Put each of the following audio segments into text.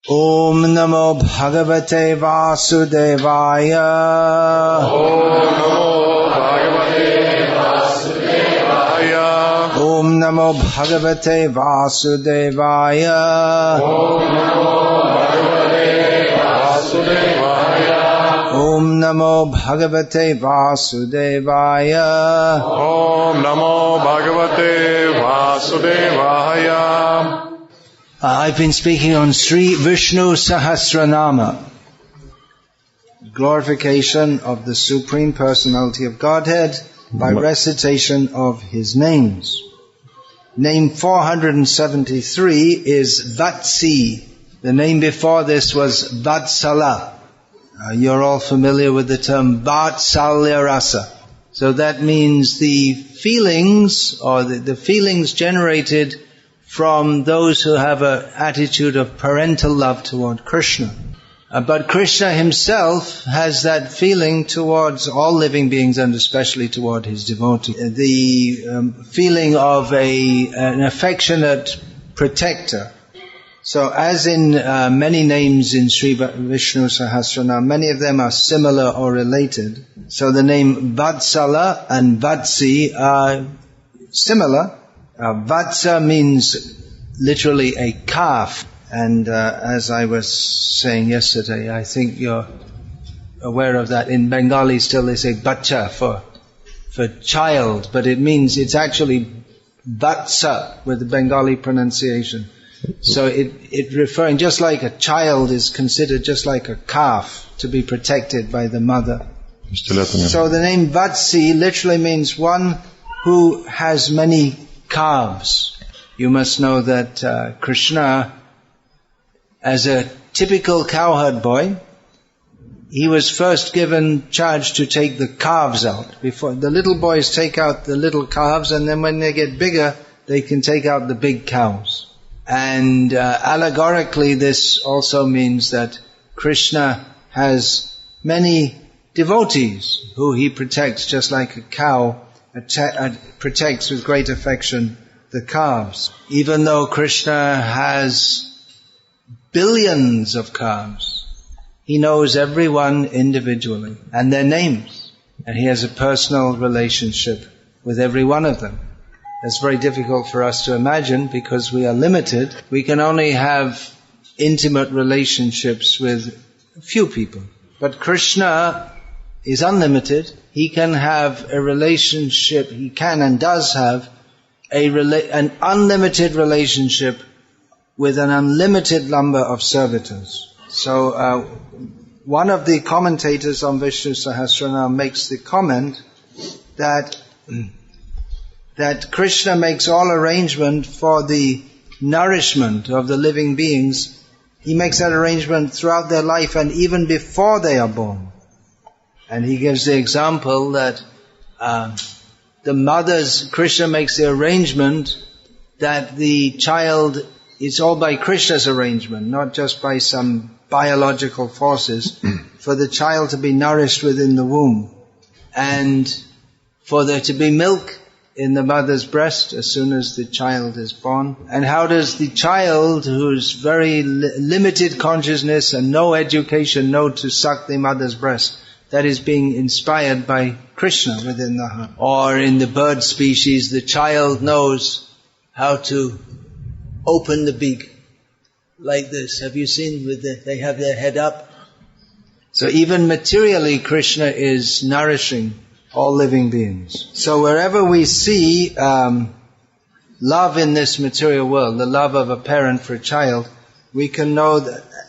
Om Namo Bhagavate Vasudevaya. Om Namo Bhagavate Vasudevaya. Om Namo Bhagavate Vasudevaya. Om Namo Bhagavate Vasudevaya. Om Namo Bhagavate Vasudevaya. Om Namo Bhagavate Vasudevaya. I've been speaking on Sri Vishnu Sahasranama, glorification of the Supreme Personality of Godhead by recitation of His names. Name 473 is Vatsi. The name before this was Vatsala. You're all familiar with the term Vatsalya Rasa. So that means the feelings, or the feelings generated from those who have an attitude of parental love toward Krishna. But Krishna himself has that feeling towards all living beings and especially toward his devotees. The feeling of an affectionate protector. So as in many names in Sri Vishnu Sahasranama, many of them are similar or related. So the name Vatsala and Vatsi are similar. Vatsa means literally a calf. And as I was saying yesterday, I think you're aware of that. In Bengali still they say bacha for child, but it's actually Vatsa with the Bengali pronunciation. So it referring, just like a child is considered just like a calf to be protected by the mother. So the name Vatsi literally means one who has many calves. You must know that Krishna, as a typical cowherd boy, he was first given charge to take the calves out. Before the little boys take out the little calves, and then when they get bigger, they can take out the big cows. And allegorically, this also means that Krishna has many devotees who he protects, just like a cow protects with great affection the calves. Even though Krishna has billions of calves, he knows everyone individually and their names, and he has a personal relationship with every one of them. It's very difficult for us to imagine because we are limited. We can only have intimate relationships with a few people. But Krishna is unlimited. He can have a relationship, he can and does have an unlimited relationship with an unlimited number of servitors. So one of the commentators on Vishnu Sahasranama makes the comment that Krishna makes all arrangement for the nourishment of the living beings. He makes that arrangement throughout their life and even before they are born. And he gives the example that Krishna makes the arrangement that the child, it's all by Krishna's arrangement, not just by some biological forces, for the child to be nourished within the womb. And for there to be milk in the mother's breast as soon as the child is born. And how does the child, who's very limited consciousness and no education, know to suck the mother's breast? That is being inspired by Krishna within the heart. Or in the bird species, the child knows how to open the beak like this. Have you seen they have their head up? So even materially, Krishna is nourishing all living beings. So wherever we see love in this material world, the love of a parent for a child, we can know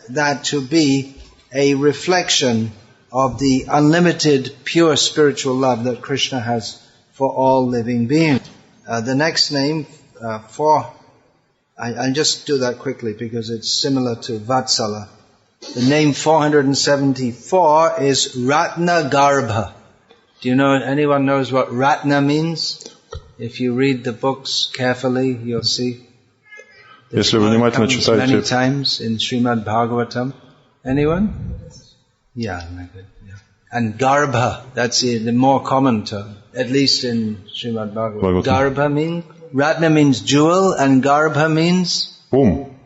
that to be a reflection of the unlimited, pure spiritual love that Krishna has for all living beings. The next name, I'll just do that quickly because it's similar to Vatsala. The name 474 is Ratnagarbhah. Do you know, anyone knows what Ratna means? If you read the books carefully, you'll see. Если вы внимательно читаете many times in Srimad Bhagavatam. Anyone? Yeah. And Garbha, that's the more common term, at least in Srimad Bhagavatam. Garbha means, Ratna means jewel, and Garbha means? Womb.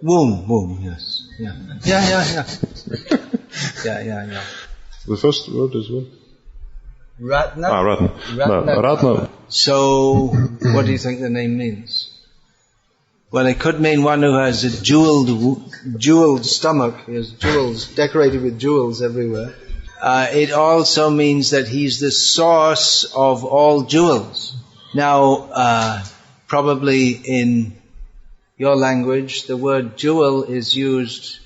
Womb, yes. Yeah. Yeah. Yeah. The first word is what? Ratna. Ratna. Ratna. So, what do you think the name means? Well, it could mean one who has a jeweled stomach. He has jewels, decorated with jewels everywhere. It also means that he's the source of all jewels. Now, probably in your language, the word jewel is used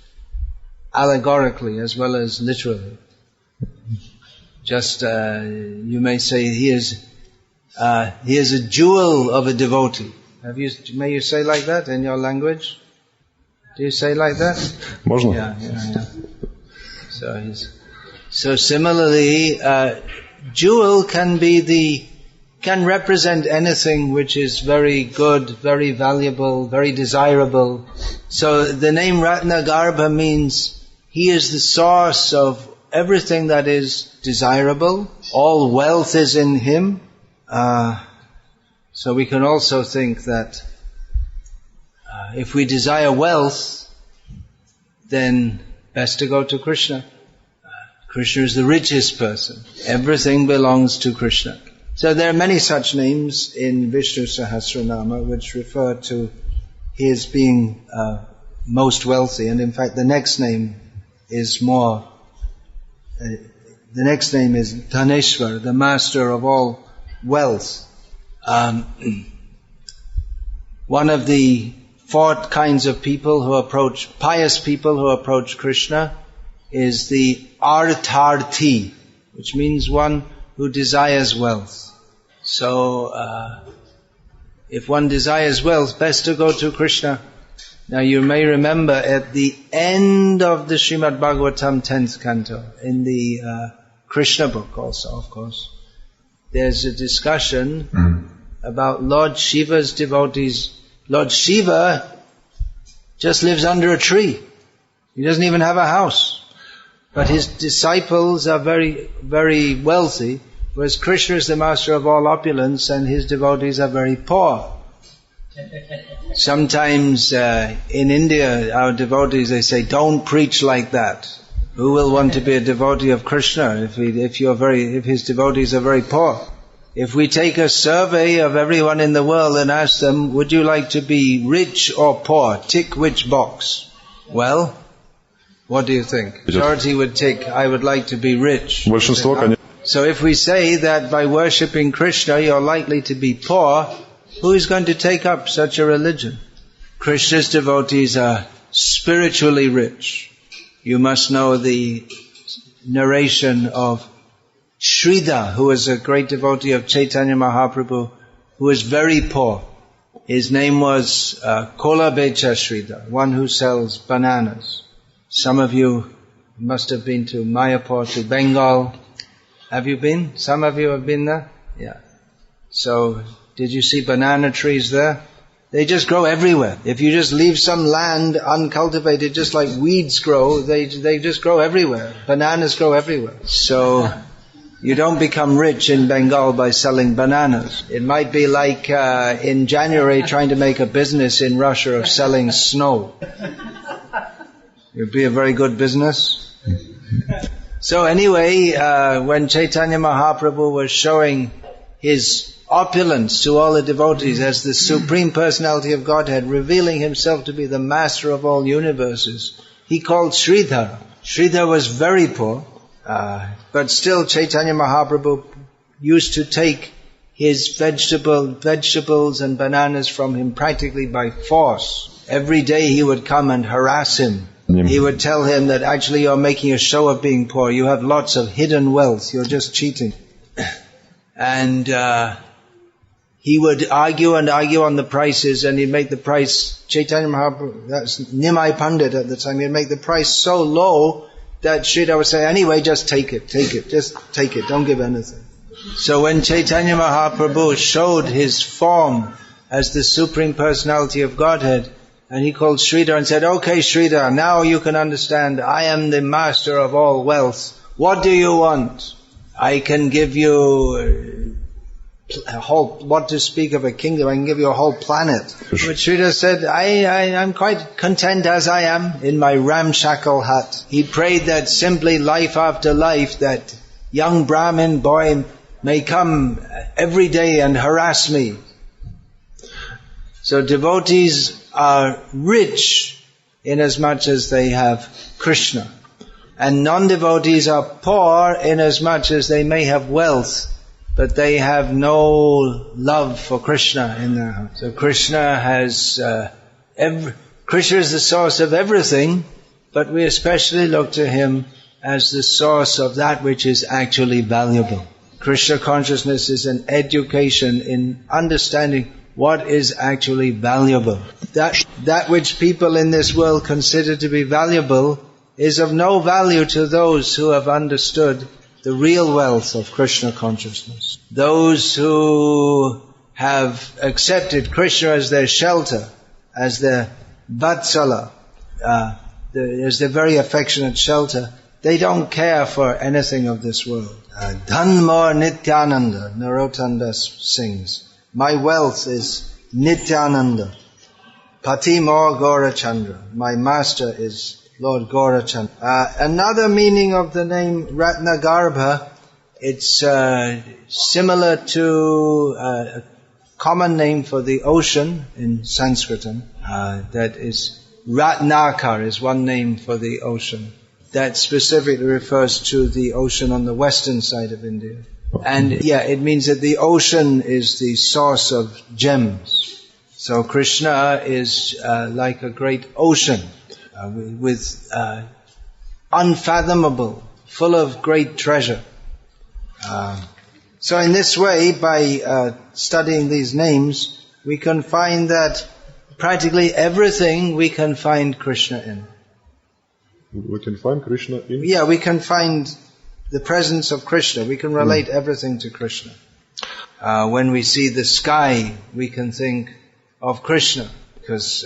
allegorically as well as literally. Just, you may say he is a jewel of a devotee. May you say like that in your language? Do you say like that? Можно? Yeah. So similarly, jewel can represent anything which is very good, very valuable, very desirable. So the name Ratnagarbhah means he is the source of everything that is desirable. All wealth is in him. So we can also think that if we desire wealth, then best to go to Krishna. Krishna is the richest person. Everything belongs to Krishna. So there are many such names in Vishnu Sahasranama which refer to his being most wealthy. And in fact, the next name is Dhanesvarah, the master of all wealth. One of the 4 kinds of people pious people who approach Krishna is the artharthi, which means one who desires wealth. So, if one desires wealth, best to go to Krishna. Now you may remember at the end of the Srimad Bhagavatam 10th canto, in the Krishna book also, of course, there's a discussion about Lord Shiva's devotees. Lord Shiva just lives under a tree. He doesn't even have a house. But his disciples are very, very wealthy, whereas Krishna is the master of all opulence and his devotees are very poor. Sometimes in India, our devotees, they say, don't preach like that. Who will want to be a devotee of Krishna if his devotees are very poor? If we take a survey of everyone in the world and ask them, would you like to be rich or poor? Tick which box? Well, what do you think? Majority would tick, I would like to be rich. So if we say that by worshipping Krishna you're likely to be poor, who is going to take up such a religion? Krishna's devotees are spiritually rich. You must know the narration of Sridhar, who was a great devotee of Chaitanya Mahaprabhu, who was very poor. His name was Kolabecha Sridhar, one who sells bananas. Some of you must have been to Mayapur, to Bengal. Have you been? Some of you have been there? Yeah. So, did you see banana trees there? They just grow everywhere. If you just leave some land uncultivated, just like weeds grow, they just grow everywhere. Bananas grow everywhere. So, you don't become rich in Bengal by selling bananas. It might be like in January trying to make a business in Russia of selling snow. It would be a very good business. So anyway, when Chaitanya Mahaprabhu was showing his opulence to all the devotees as the Supreme Personality of Godhead, revealing himself to be the master of all universes, he called Sridhar. Sridhar was very poor, but still Chaitanya Mahaprabhu used to take his vegetables and bananas from him practically by force. Every day he would come and harass him. He would tell him that actually you're making a show of being poor. You have lots of hidden wealth. You're just cheating. And he would argue on the prices, and he'd make the price, Chaitanya Mahaprabhu, that's Nimai Pandit at the time, he'd make the price so low that Sridhar would say, anyway, just take it, just take it, don't give anything. So when Chaitanya Mahaprabhu showed his form as the Supreme Personality of Godhead, and he called Sridhar and said, okay Sridhar, now you can understand, I am the master of all wealth. What do you want? I can give you what to speak of a kingdom, I can give you a whole planet. But Sridhar said, I'm quite content as I am in my ramshackle hut. He prayed that simply life after life, that young Brahmin boy may come every day and harass me. So devotees are rich inasmuch as they have Krishna. And non-devotees are poor inasmuch as they may have wealth, but they have no love for Krishna in their heart. So Krishna has, Krishna is the source of everything, but we especially look to Him as the source of that which is actually valuable. Krishna consciousness is an education in understanding what is actually valuable. That which people in this world consider to be valuable is of no value to those who have understood the real wealth of Krishna consciousness. Those who have accepted Krishna as their shelter, as their Vatsala, as their very affectionate shelter, they don't care for anything of this world. Dhanmar Nityananda, Narottandas sings, my wealth is Nityananda. Patimor Gaurachandra, my master is Lord Gaurachandra. Another meaning of the name Ratnagarbhah, it's similar to a common name for the ocean in Sanskritam. That is Ratnakar is one name for the ocean. That specifically refers to the ocean on the western side of India. And it means that the ocean is the source of gems. So Krishna is like a great ocean with unfathomable, full of great treasure. So in this way, by studying these names, we can find that practically everything we can find Krishna in. We can find Krishna in? Yeah, we can find the presence of Krishna. We can relate everything to Krishna. When we see the sky, we can think of Krishna, because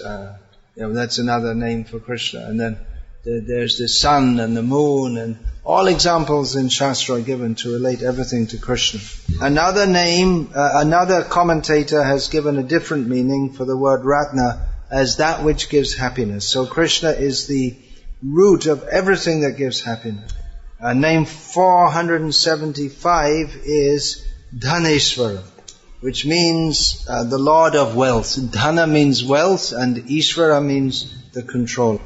that's another name for Krishna. And then there's the sun and the moon, and all examples in Shastra are given to relate everything to Krishna. Another name, another commentator has given a different meaning for the word Ratna as that which gives happiness. So Krishna is the root of everything that gives happiness. Name 475 is Dhanesvarah, which means the Lord of wealth. Dhana means wealth, and Ishvara means the controller.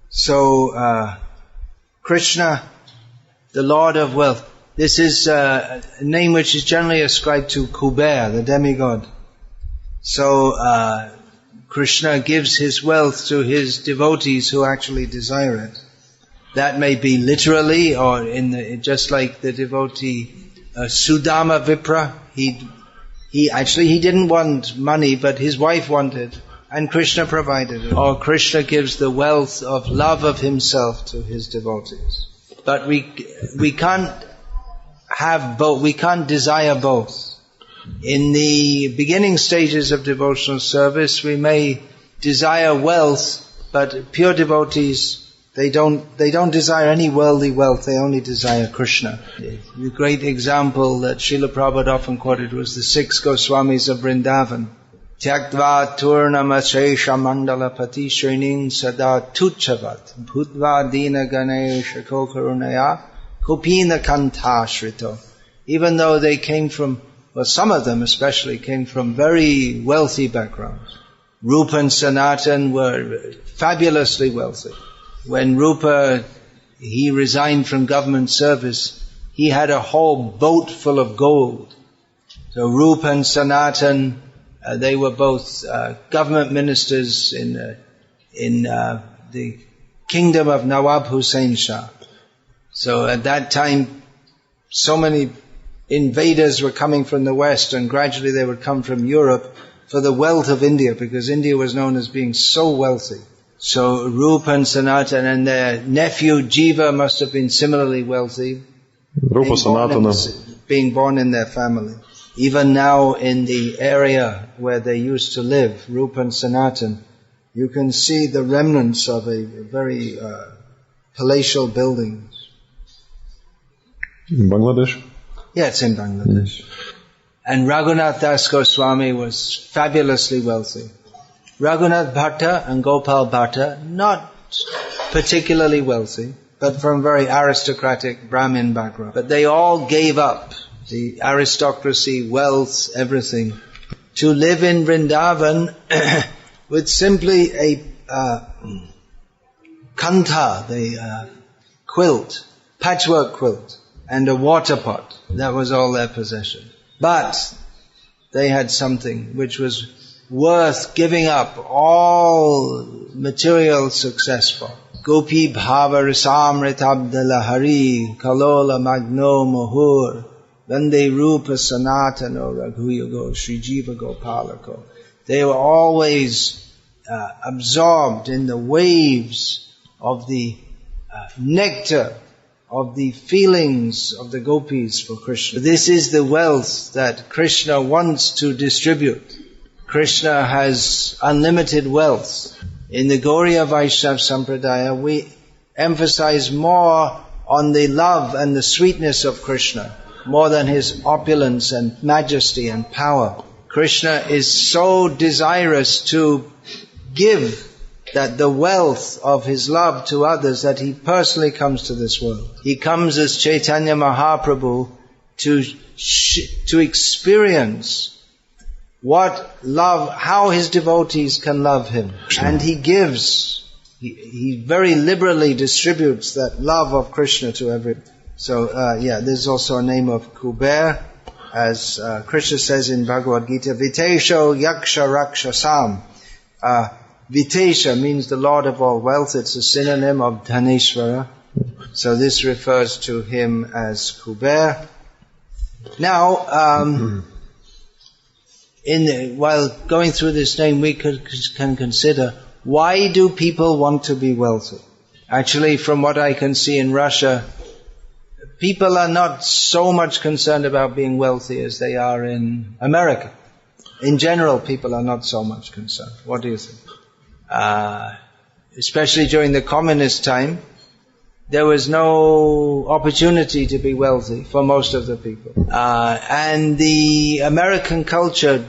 So Krishna, the Lord of wealth. This is a name which is generally ascribed to Kuber, the demigod. So Krishna gives his wealth to his devotees who actually desire it. That may be literally, or just like the devotee Sudama Vipra. He didn't want money, but his wife wanted, and Krishna provided it. Or Krishna gives the wealth of love of himself to his devotees. But we can't have both. We can't desire both. In the beginning stages of devotional service, we may desire wealth, but pure devotees, they don't desire any worldly wealth, they only desire Krishna. The great example that Srila Prabhupada often quoted was the 6 Goswamis of Vrindavan. Tyaktva turnamashesha mandalapati shrining sada tuchavat bhutva dina ganesha kokarunaya kopina kanta shrito. Even though they came from, well, some of them especially came from very wealthy backgrounds. Rupa and Sanatan were fabulously wealthy. When Rupa, he resigned from government service, he had a whole boat full of gold. So Rupa and Sanatan, they were both government ministers in the kingdom of Nawab Hussain Shah. So at that time, so many invaders were coming from the West, and gradually they would come from Europe for the wealth of India, because India was known as being so wealthy. So Rupa and Sanatan and their nephew Jiva must have been similarly wealthy, being born in their family. Even now in the area where they used to live, Rupa and Sanatan, you can see the remnants of a very palatial buildings. In Bangladesh? Yeah, it's in Bangladesh. And Raghunath Das Goswami was fabulously wealthy. Raghunath Bhatta and Gopal Bhatta, not particularly wealthy, but from very aristocratic Brahmin background. But they all gave up the aristocracy, wealth, everything, to live in Vrindavan with simply a kantha, the quilt, patchwork quilt, and a water pot. That was all their possession. But they had something which was worth giving up all material success for. Gopi bhava rasamritabdala hari kalola magno mohur vande rupa sanatano raghuyugo srijiva gopalako. They were always absorbed in the waves of the nectar of the feelings of the gopis for Krishna. This is the wealth that Krishna wants to distribute. Krishna has unlimited wealth. In the Gauriya Vaishnava Sampradaya, we emphasize more on the love and the sweetness of Krishna, more than his opulence and majesty and power. Krishna is so desirous to give that the wealth of his love to others that he personally comes to this world. He comes as Chaitanya Mahaprabhu to experience what love, how his devotees can love him. And he gives, he very liberally distributes that love of Krishna to everyone. So, there's also a name of Kuber, as Krishna says in Bhagavad Gita, Vitesho Yaksha Rakshasam. Vitesha means the Lord of all wealth. It's a synonym of Dhanesvarah. So this refers to him as Kuber. Now, while going through this name, we can consider, why do people want to be wealthy? Actually, from what I can see in Russia, people are not so much concerned about being wealthy as they are in America. In general, people are not so much concerned. What do you think? Especially during the communist time, there was no opportunity to be wealthy for most of the people. And the American culture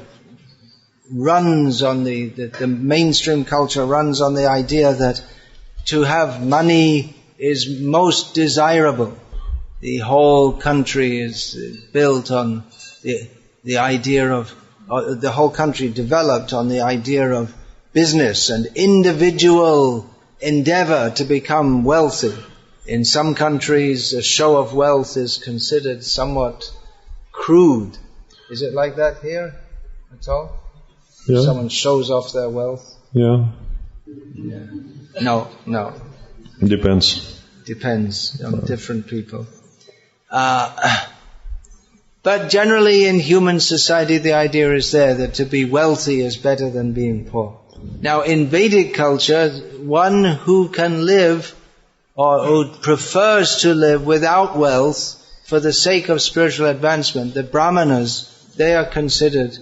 runs on the mainstream culture runs on the idea that to have money is most desirable. The whole country is built on the idea of, the whole country developed on the idea of business and individual endeavor to become wealthy. In some countries, a show of wealth is considered somewhat crude. Is it like that here at all? Yeah. Someone shows off their wealth? Yeah. No. Depends on different people. But generally in human society, the idea is there that to be wealthy is better than being poor. Now in Vedic culture, one who can live or who prefers to live without wealth for the sake of spiritual advancement, the Brahmanas, they are considered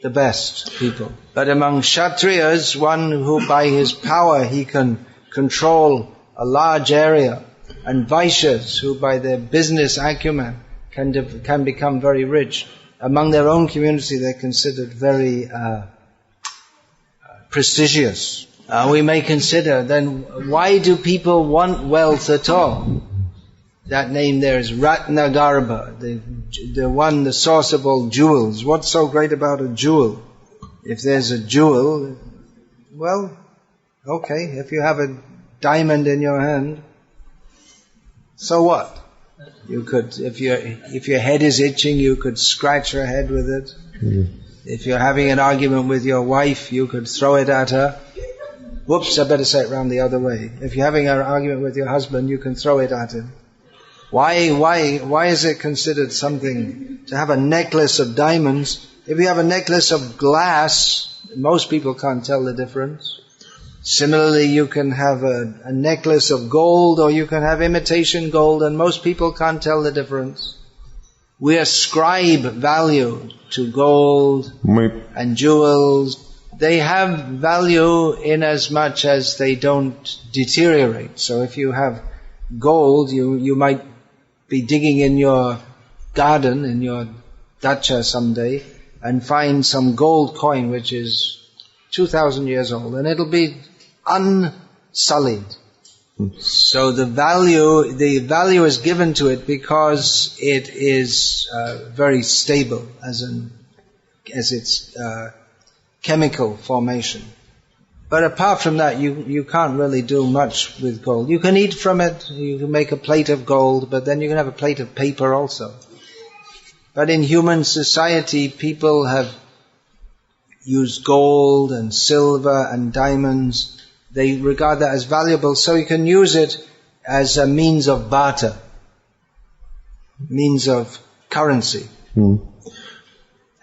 the best people. But among Kshatriyas, one who by his power he can control a large area, and Vaishyas who by their business acumen can become very rich, among their own community they're considered very prestigious. We may consider then, why do people want wealth at all? That name there is Ratnagarbhah, the source of all jewels. What's so great about a jewel? If there's a jewel, well, okay, if you have a diamond in your hand, so what? You could, if your head is itching, you could scratch your head with it. If you're having an argument with your wife, you could throw it at her. Whoops, I better say it round the other way. If you're having an argument with your husband, you can throw it at him. Why is it considered something to have a necklace of diamonds? If you have a necklace of glass, most people can't tell the difference. Similarly, you can have a necklace of gold, or you can have imitation gold, and most people can't tell the difference. We ascribe value to gold and jewels. They have value in as much as they don't deteriorate. So if you have gold, you might be digging in your garden in your dacha someday and find some gold coin which is 2,000 years old, and it'll be unsullied. So the value is given to it because it is very stable as its chemical formation. But apart from that, you can't really do much with gold. You can eat from it, you can make a plate of gold, but then you can have a plate of paper also. But in human society, people have used gold and silver and diamonds. They regard that as valuable, so you can use it as a means of barter, means of currency.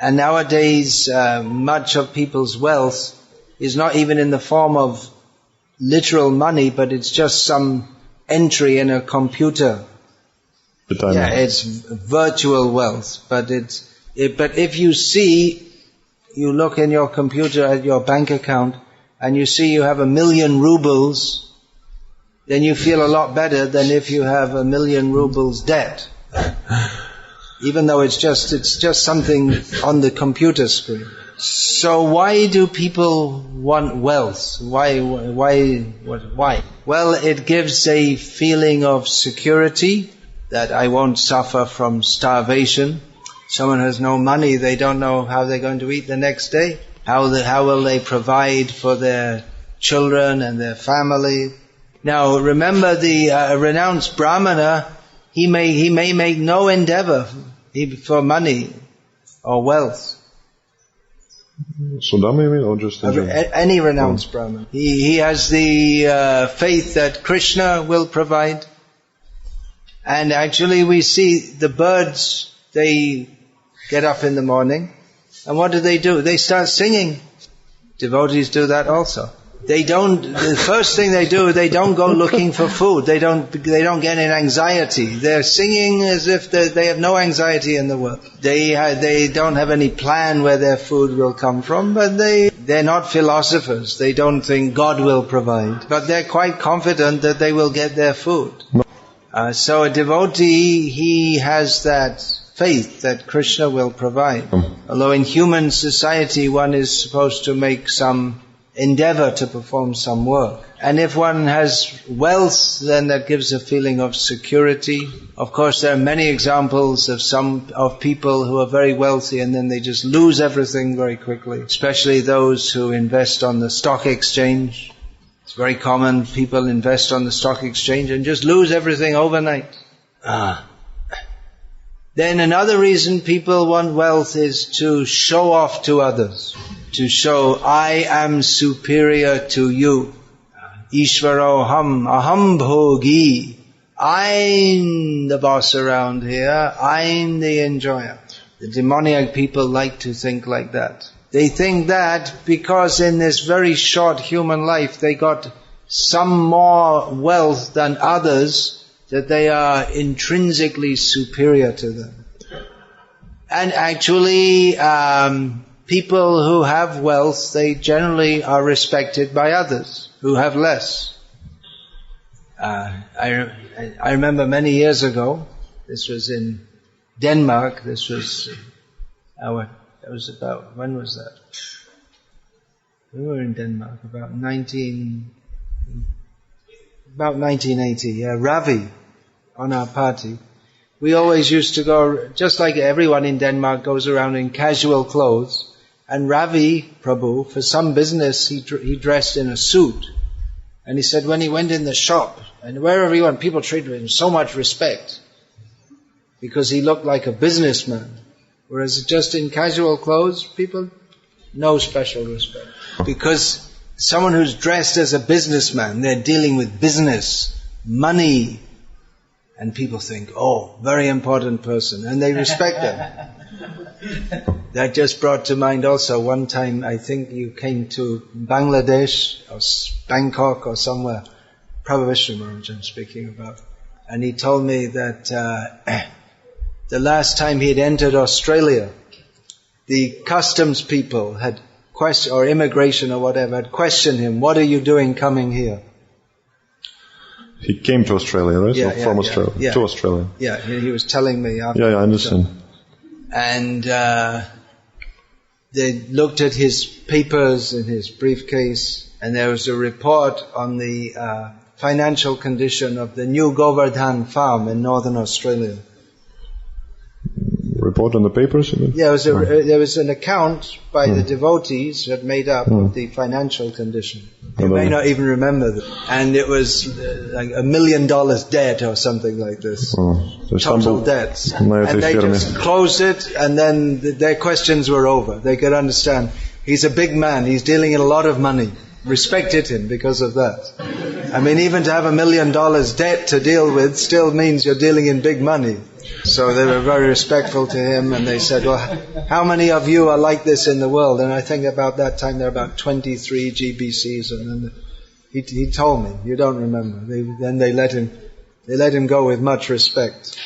And nowadays, much of people's wealth is not even in the form of literal money, but it's just some entry in a computer. Yeah, it's virtual wealth, but if you look in your computer at your bank account and you see you have 1 million rubles, then you feel a lot better than if you have 1 million rubles debt. Even though it's just something on the computer screen. So why do people want wealth? Why? Well, it gives a feeling of security, that I won't suffer from starvation. Someone has no money, they don't know how they're going to eat the next day. How will they provide for their children and their family? Now remember, the renounced Brahmana, he may make no endeavor for money or wealth. Sundami or just any renounced Brahman. He has the faith that Krishna will provide. And actually we see the birds, they get up in the morning, and what do? They start singing. Devotees do that also. The first thing they do, they don't go looking for food. They don't get in anxiety. They're singing as if they have no anxiety in the world. They don't have any plan where their food will come from, but they're not philosophers. They don't think God will provide. But they're quite confident that they will get their food. So a devotee, he has that faith that Krishna will provide. Although in human society one is supposed to make some endeavor to perform some work. And if one has wealth, then that gives a feeling of security. Of course, there are many examples of people who are very wealthy and then they just lose everything very quickly, especially those who invest on the stock exchange. It's very common, people invest on the stock exchange and just lose everything overnight. Then another reason people want wealth is to show off to others. To show, I am superior to you. Ishvaroham, aham bhogi. I'm the boss around here. I'm the enjoyer. The demoniac people like to think like that. They think that because in this very short human life they got some more wealth than others, that they are intrinsically superior to them. And actually, people who have wealth, they generally are respected by others who have less. I remember many years ago, this was in Denmark, when was that? We were in Denmark about 1980, Ravi, on our party. We always used to go, just like everyone in Denmark goes around in casual clothes, and Ravi Prabhu, for some business, he dressed in a suit. And he said when he went in the shop, and wherever he went, people treated him so much respect, because he looked like a businessman. Whereas just in casual clothes, people, no special respect. Because someone who's dressed as a businessman, they're dealing with business, money, and people think, oh, very important person, and they respect them. That just brought to mind also, one time I think you came to Bangladesh, or Bangkok or somewhere, Prabhu Vishnu Maharaj I'm speaking about, and he told me that the last time he'd entered Australia, the customs people had or immigration or whatever, had questioned him, what are you doing coming here? He came to Australia, right? Yeah, So from Australia. yeah. To Australia. Yeah, he was telling me after. Yeah, I understand. And they looked at his papers in his briefcase, and there was a report on the financial condition of the new Govardhan farm in northern Australia. Report on the papers, you mean? Yeah, there was an account by the devotees that made up of the financial condition. You may not even remember that. And it was like $1 million debt or something like this. Total debts. And they just closed it, and then their questions were over. They could understand. He's a big man. He's dealing in a lot of money. Respected him because of that. I mean, even to have $1 million debt to deal with still means you're dealing in big money. So they were very respectful to him, and they said, well, how many of you are like this in the world? And I think about that time there were about 23 GBCs, and then he told me, you don't remember. Then they let him go with much respect.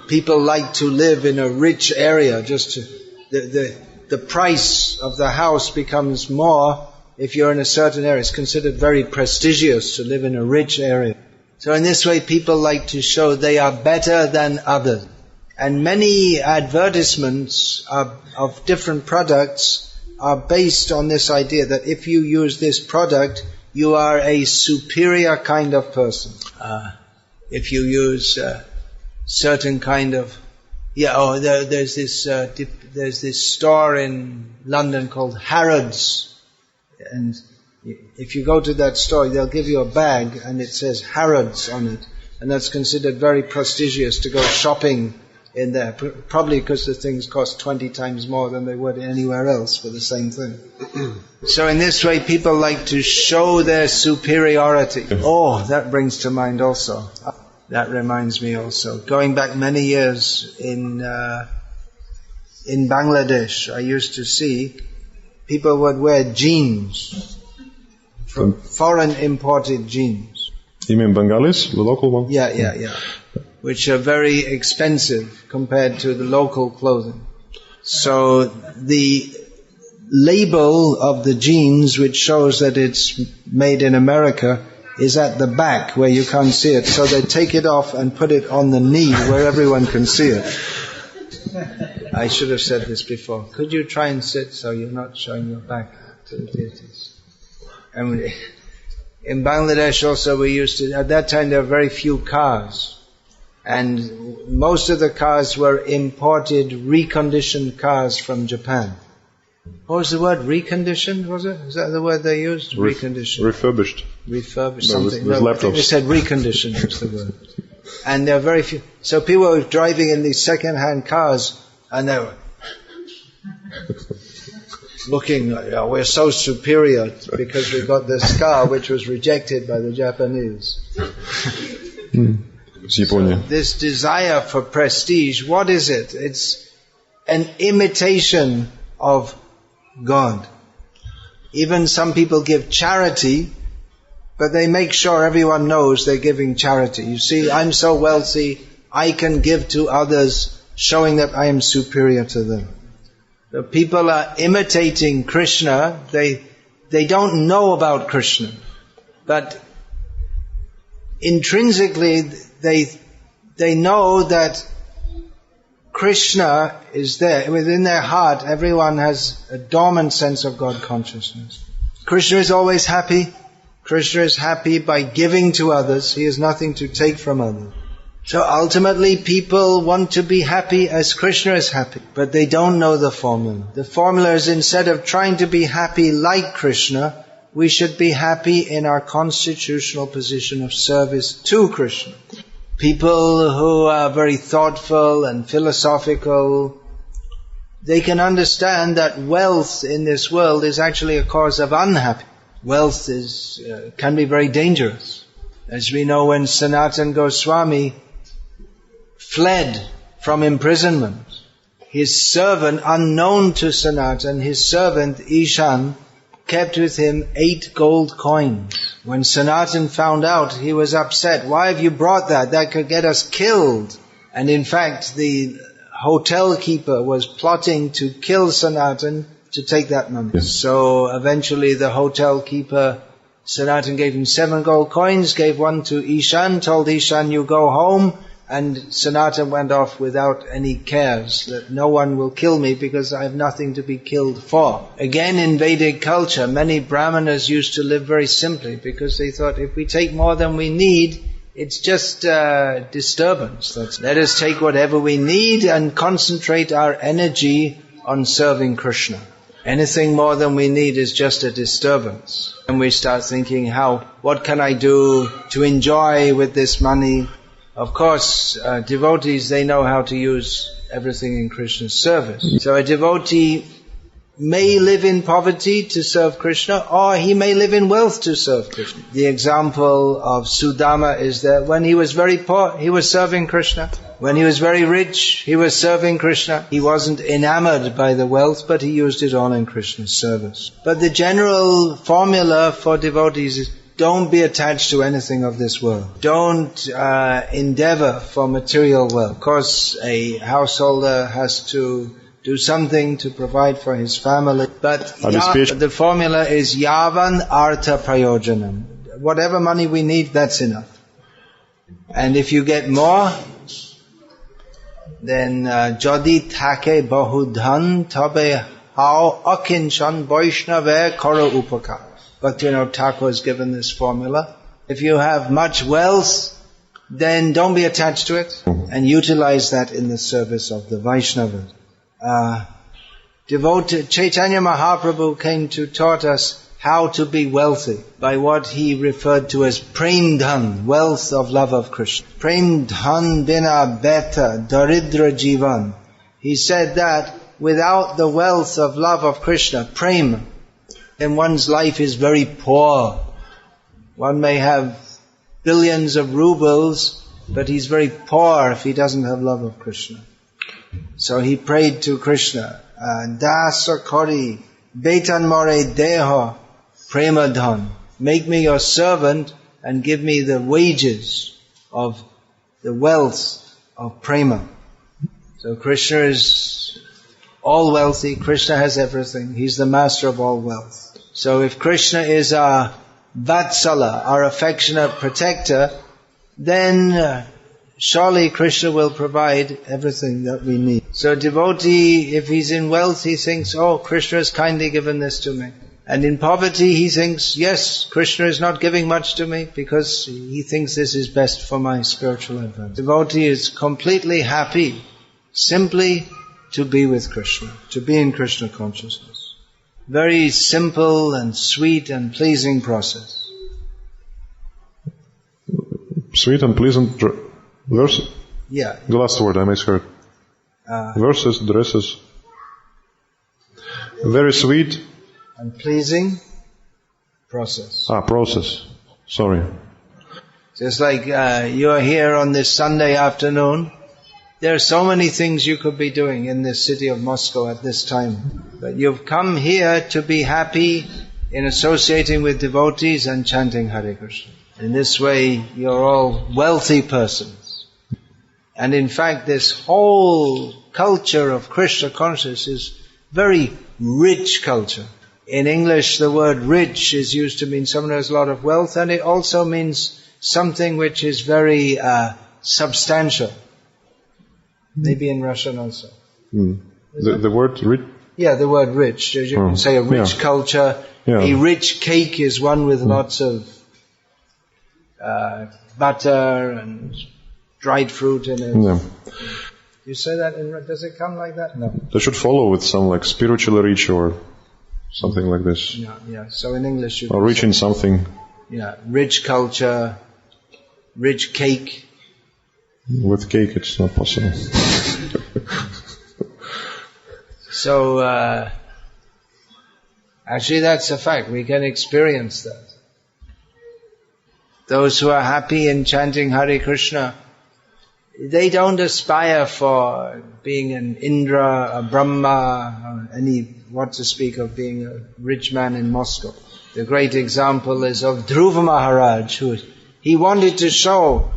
People like to live in a rich area, the price of the house becomes more if you're in a certain area. It's considered very prestigious to live in a rich area. So in this way, people like to show they are better than others. And many advertisements of different products are based on this idea that if you use this product, you are a superior kind of person. If you use certain kind of... there's this store in London called Harrods. And if you go to that store, they'll give you a bag and it says Harrods on it. And that's considered very prestigious to go shopping in there. Probably because the things cost 20 times more than they would anywhere else for the same thing. So in this way, people like to show their superiority. Oh, that brings to mind also. That reminds me also. Going back many years in Bangladesh, I used to see people would wear jeans. From foreign imported jeans. You mean Bengalis, the local one? Yeah. Which are very expensive compared to the local clothing. So the label of the jeans, which shows that it's made in America, is at the back where you can't see it. So they take it off and put it on the knee where everyone can see it. I should have said this before. Could you try and sit so you're not showing your back to the deities? And in Bangladesh also we used to, at that time there were very few cars. And most of the cars were imported, reconditioned cars from Japan. What was the word? Reconditioned, was it? Is that the word they used? Reconditioned. Refurbished. Something. With I think they said reconditioned was the word. And there were very few. So people were driving in these second-hand cars, and they were looking, we're so superior because we got this car which was rejected by the Japanese. So this desire for prestige, what is it? It's an imitation of God. Even some people give charity, but they make sure everyone knows they're giving charity. You see, I'm so wealthy, I can give to others, showing that I am superior to them. The people are imitating Krishna. They don't know about Krishna, but intrinsically they know that Krishna is there. Within their heart, everyone has a dormant sense of God consciousness. Krishna is always happy. Krishna is happy by giving to others. He has nothing to take from others. So ultimately people want to be happy as Krishna is happy, but they don't know the formula. The formula is, instead of trying to be happy like Krishna, we should be happy in our constitutional position of service to Krishna. People who are very thoughtful and philosophical, they can understand that wealth in this world is actually a cause of unhappiness. Wealth can be very dangerous. As we know, when Sanatana Goswami fled from imprisonment, his servant, unknown to Sanatana, his servant Ishan, kept with him 8 gold coins. When Sanatana found out, he was upset. Why have you brought that? That could get us killed. And in fact, the hotel keeper was plotting to kill Sanatana to take that money. Yes. So eventually the hotel keeper Sanatan gave him 7 gold coins, gave one to Ishan, told Ishan, you go home, and Sanatan went off without any cares, that no one will kill me because I have nothing to be killed for. Again, in Vedic culture, many brahmanas used to live very simply because they thought if we take more than we need, it's just disturbance. Let us take whatever we need and concentrate our energy on serving Krishna. Anything more than we need is just a disturbance. And we start thinking, what can I do to enjoy with this money? Of course, devotees, they know how to use everything in Krishna's service. So a devotee may live in poverty to serve Krishna, or he may live in wealth to serve Krishna. The example of Sudama is that when he was very poor, he was serving Krishna. When he was very rich, he was serving Krishna. He wasn't enamored by the wealth, but he used it all in Krishna's service. But the general formula for devotees is, don't be attached to anything of this world. Don't endeavor for material wealth. Of course, a householder has to do something to provide for his family. But the formula is yavan artha prayojanam. Whatever money we need, that's enough. And if you get more, then jodi thake bahudhan tabe hao akinchan vaishnave karo upakar. Bhaktivinoda Thakur has given this formula. If you have much wealth, then don't be attached to it and utilize that in the service of the Vaishnavas. Chaitanya Mahaprabhu came to taught us how to be wealthy by what he referred to as prem dhan, wealth of love of Krishna. Prem dhan bina beta daridra jivan. He said that without the wealth of love of Krishna, prem, then one's life is very poor. One may have billions of rubles, but he's very poor if he doesn't have love of Krishna. So he prayed to Krishna, Dasa kori betan more deho premadhan. Make me your servant and give me the wages of the wealth of prema. So Krishna is all wealthy. Krishna has everything. He's the master of all wealth. So if Krishna is our Vatsala, our affectionate protector, then surely Krishna will provide everything that we need. So a devotee, if he's in wealth, he thinks, Krishna has kindly given this to me. And in poverty, he thinks, yes, Krishna is not giving much to me because he thinks this is best for my spiritual advance. Devotee is completely happy simply to be with Krishna, to be in Krishna consciousness. Very simple and sweet and pleasing process. Sweet and pleasant verse? Yeah. The last word I misheard. Verses, dresses. Very sweet. And pleasing process. Process. Sorry. Just like you are here on this Sunday afternoon, there are so many things you could be doing in this city of Moscow at this time. But you've come here to be happy in associating with devotees and chanting Hare Krishna. In this way, you're all wealthy persons. And in fact, this whole culture of Krishna consciousness is very rich culture. In English, the word rich is used to mean someone who has a lot of wealth, and it also means something which is very substantial. Maybe in Russian also. The word rich? Yeah, the word rich. You can say a rich culture. Yeah. A rich cake is one with lots of butter and dried fruit in it. Yeah. You say that does it come like that? No. They should follow with some like spiritually rich or something like this. Yeah. So in English you or rich in something. Yeah, rich culture, rich cake. With cake it's not possible. So, actually that's a fact. We can experience that. Those who are happy in chanting Hare Krishna, they don't aspire for being an Indra, a Brahma, or what to speak of being a rich man in Moscow. The great example is of Dhruva Maharaj, he wanted to show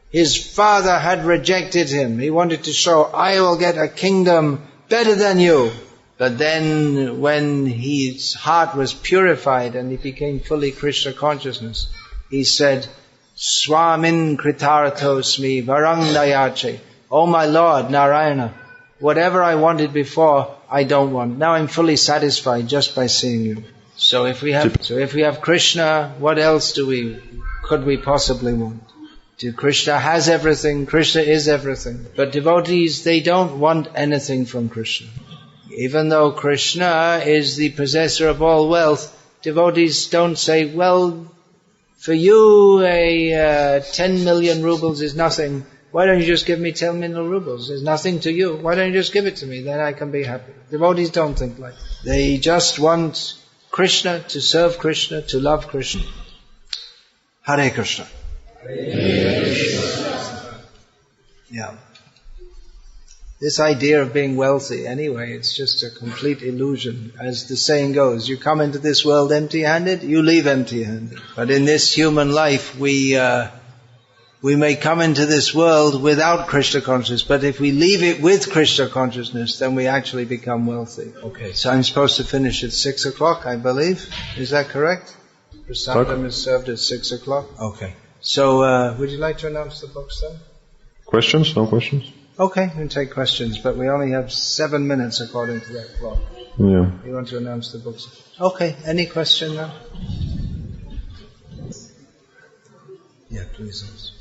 his father had rejected him. He wanted to show, I will get a kingdom better than you. But then when his heart was purified and he became fully Krishna consciousness, he said, Swamin kritarthosmi varandayache. Oh my Lord, Narayana, whatever I wanted before, I don't want. Now I'm fully satisfied just by seeing you. So if we have Krishna, what else could we possibly want? Krishna has everything, Krishna is everything. But devotees, they don't want anything from Krishna. Even though Krishna is the possessor of all wealth, devotees don't say, well, for you 10 million rubles is nothing. Why don't you just give me 10 million rubles? It's nothing to you. Why don't you just give it to me? Then I can be happy. Devotees don't think like that. They just want Krishna, to serve Krishna, to love Krishna. Hare Krishna. Hare Krishna. Yeah. This idea of being wealthy, anyway, it's just a complete illusion. As the saying goes, you come into this world empty-handed, you leave empty-handed. But in this human life, we may come into this world without Krishna consciousness, but if we leave it with Krishna consciousness, then we actually become wealthy. Okay, so I'm supposed to finish at 6 o'clock, I believe. Is that correct? Prasadam is served at 6 o'clock? Okay. So, would you like to announce the books then? Questions? No questions? Okay, we can take questions, but we only have 7 minutes according to that clock. Yeah. You want to announce the books? Okay, any question now? Yeah, please answer.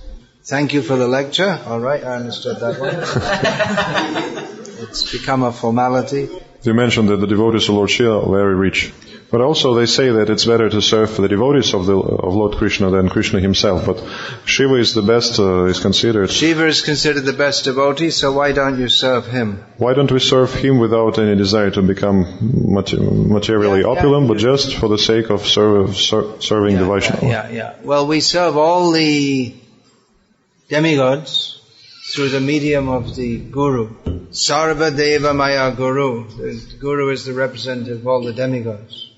Thank you for the lecture. All right, I understood that one. It's become a formality. You mentioned that the devotees of Lord Shiva are very rich. But also they say that it's better to serve the devotees of Lord Krishna than Krishna himself. But Shiva is the best, is considered. Shiva is considered the best devotee, so why don't you serve him? Why don't we serve him without any desire to become materially opulent, but just for the sake of serving the Vaishnava? Yeah. Well, we serve all the demigods through the medium of the Guru. Sarva Deva Maya Guru. The Guru is the representative of all the demigods.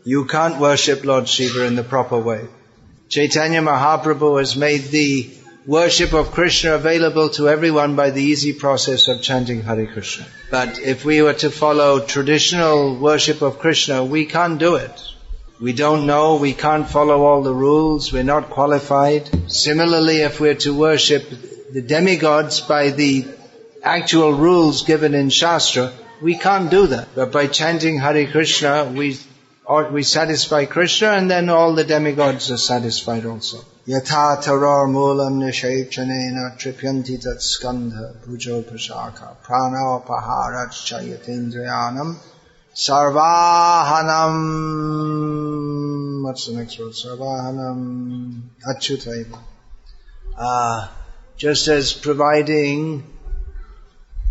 You can't worship Lord Shiva in the proper way. Chaitanya Mahaprabhu has made the worship of Krishna available to everyone by the easy process of chanting Hare Krishna. But if we were to follow traditional worship of Krishna, we can't do it. We don't know, we can't follow all the rules, we're not qualified. Similarly, if we're to worship the demigods by the actual rules given in Shastra, we can't do that. But by chanting Hare Krishna, we satisfy Krishna, and then all the demigods are satisfied also. Yatha tarar mulam nishaychanena tripyanti tat skandha bhujo pashaka pranavapaharat chayatendriyanam sarvahanam. What's the next word? Sarvahanam achyutaiva. Just as providing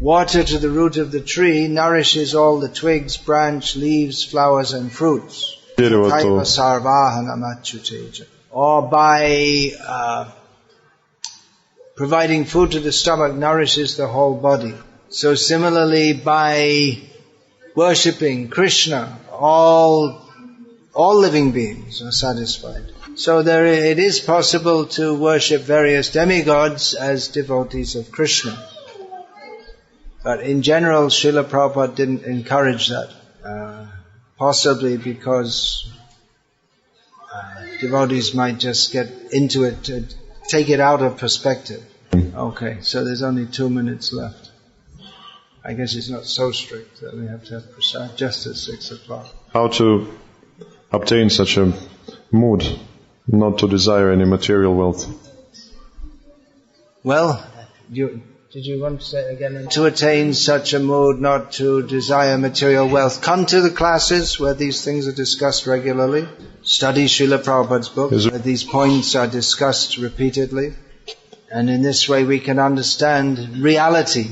water to the root of the tree nourishes all the twigs, branch, leaves, flowers and fruits. Or by providing food to the stomach nourishes the whole body. So similarly, by worshipping Krishna, all living beings are satisfied. So it is possible to worship various demigods as devotees of Krishna. But in general, Srila Prabhupada didn't encourage that. Possibly because devotees might just get into it to take it out of perspective. Okay, so there's only 2 minutes left. I guess it's not so strict that we have to have prasad just at 6 o'clock. How to obtain such a mood, not to desire any material wealth? Well, did you want to say it again? To attain such a mood, not to desire material wealth. Come to the classes where these things are discussed regularly. Study Srila Prabhupada's books where these points are discussed repeatedly. And in this way we can understand reality,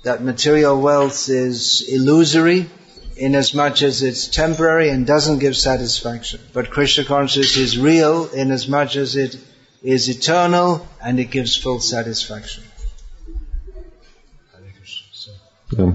that material wealth is illusory, inasmuch as it's temporary and doesn't give satisfaction. But Krishna consciousness is real, inasmuch as it is eternal and it gives full satisfaction. Yeah.